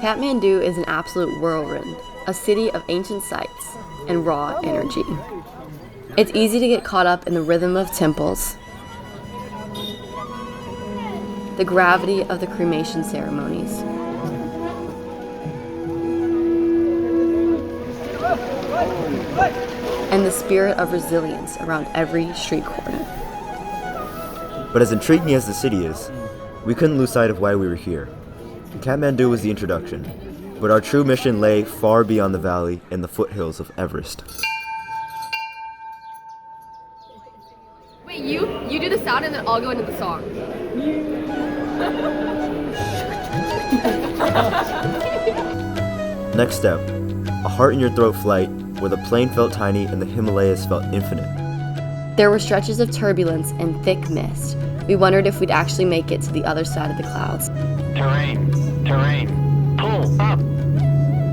Kathmandu is an absolute whirlwind, a city of ancient sites and raw energy. It's easy to get caught up in the rhythm of temples, the gravity of the cremation ceremonies, and the spirit of resilience around every street corner. But as intriguing as the city is, we couldn't lose sight of why we were here. Kathmandu was the introduction, but our true mission lay far beyond the valley in the foothills of Everest. Wait, you do the sound and then I'll go into the song. Next step, a heart-in-your-throat flight where the plane felt tiny and the Himalayas felt infinite. There were stretches of turbulence and thick mist. We wondered if we'd actually make it to the other side of the clouds. Terrain, pull up,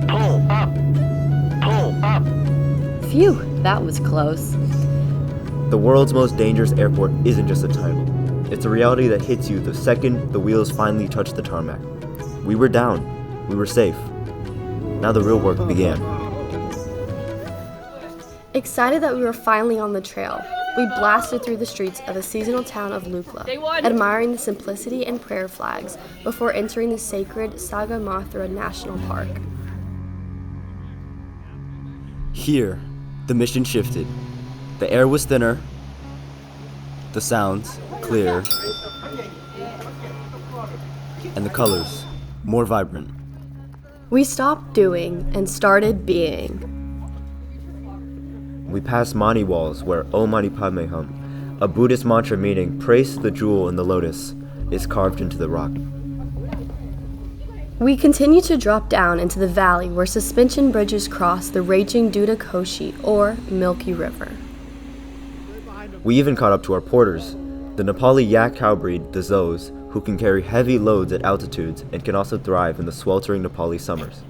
pull up, pull up. Phew, that was close. The world's most dangerous airport isn't just a title. It's a reality that hits you the second the wheels finally touch the tarmac. We were down. We were safe. Now the real work began. Excited that we were finally on the trail, we blasted through the streets of the seasonal town of Lukla, admiring the simplicity and prayer flags before entering the sacred Sagarmatha National Park. Here, the mission shifted. The air was thinner, the sounds clearer, and the colors more vibrant. We stopped doing and started being. We passed Mani walls where Om Mani Padme Hum, a Buddhist mantra meaning praise the jewel in the lotus, is carved into the rock. We continue to drop down into the valley where suspension bridges cross the raging Duda Koshi, or Milky River. We even caught up to our porters, the Nepali yak cow breed, the Zos, who can carry heavy loads at altitudes and can also thrive in the sweltering Nepali summers.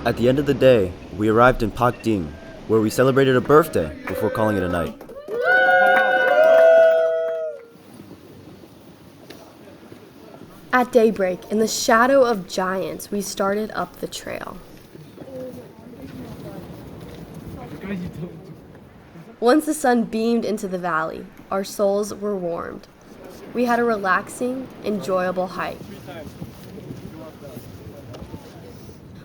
At the end of the day, we arrived in Pakding, where we celebrated a birthday before calling it a night. At daybreak, in the shadow of giants, we started up the trail. Once the sun beamed into the valley, our souls were warmed. We had a relaxing, enjoyable hike.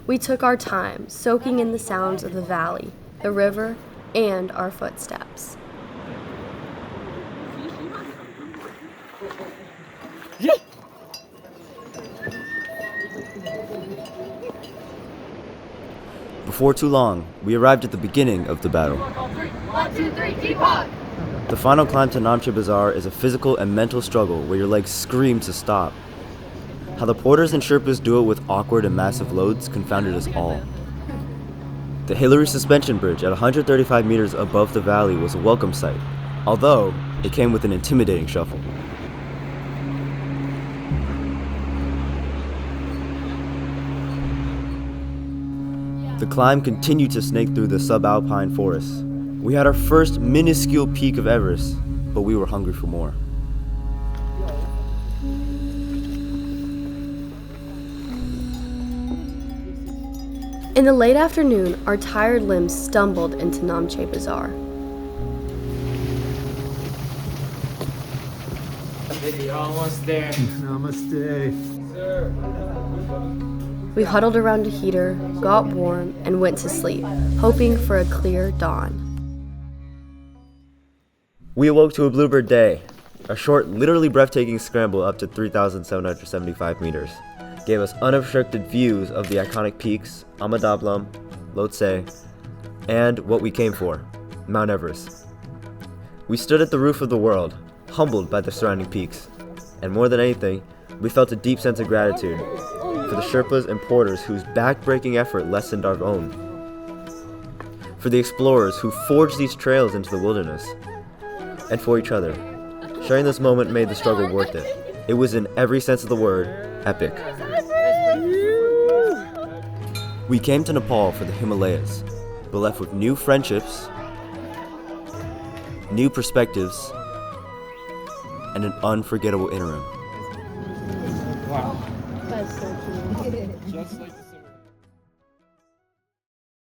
We took our time, soaking in the sounds of the valley, the river, and our footsteps. Before too long, we arrived at the beginning of the battle. 1, 2, 3, keep on! The final climb to Namche Bazaar is a physical and mental struggle where your legs scream to stop. How the porters and Sherpas do it with awkward and massive loads confounded us all. The Hillary Suspension Bridge at 135 meters above the valley was a welcome sight, although it came with an intimidating shuffle. The climb continued to snake through the subalpine forests. We had our first minuscule peak of Everest, but we were hungry for more. In the late afternoon, our tired limbs stumbled into Namche Bazaar. You're almost there. Namaste. Sir. We huddled around a heater, got warm, and went to sleep, hoping for a clear dawn. We awoke to a bluebird day. A short, literally breathtaking scramble up to 3,775 meters gave us unobstructed views of the iconic peaks, Amadablam, Lhotse, and what we came for, Mount Everest. We stood at the roof of the world, humbled by the surrounding peaks, and more than anything, we felt a deep sense of gratitude for the Sherpas and porters whose back-breaking effort lessened our own, for the explorers who forged these trails into the wilderness, and for each other. Sharing this moment made the struggle worth it. It was, in every sense of the word, epic. We came to Nepal for the Himalayas, but left with new friendships, new perspectives, and an unforgettable interim. Wow. That's so cool. Just like the